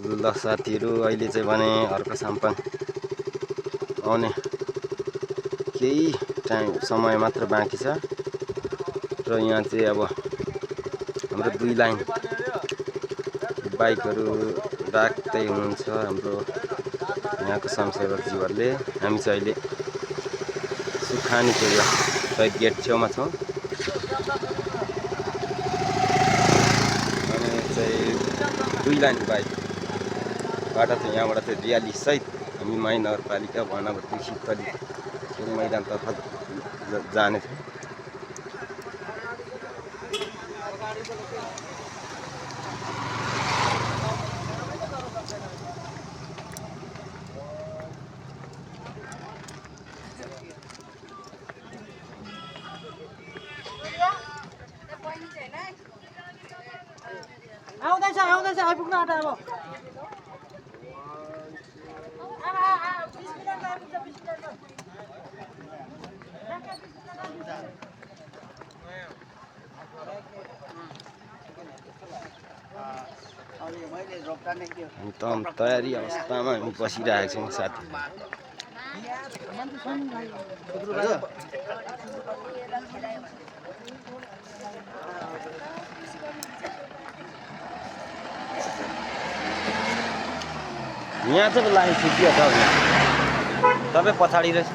ल साथीहरू अहिले चाहिँ भने अर्को साम्पाङ आउने केही समय मात्र बाँकी छ र यहाँ चाहिँ अब हाम्रो 2 लाइन बाइकहरू राख्दै हुनुहुन्छ हाम्रो यहाँको समाजसेवकज्यूहरूले। हामी चाहिँ अहिले सुखानीको यो शहीद गेट छेउमा छौँ अनि चाहिँ 2 लाइन बाइकबाट चाहिँ यहाँबाट चाहिँ र्याली सहित हामी माई नगरपालिका वनवर्ती शीतली खेल मैदानतर्फ जानेछौँ। आउँदैछ आइपुग्नु आँटा अब एकदम तयारी अवस्थामा हामी बसिरहेका छौँ साथी। यहाँ चाहिँ लाइन छुट्टियो छ तपाईँ पछाडि रहेछ।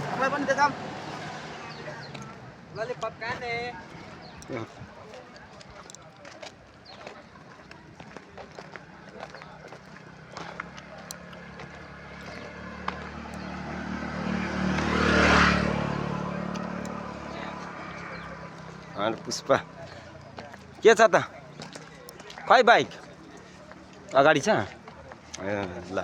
पुष्पा के छ त खै बाइक अगाडि छ ल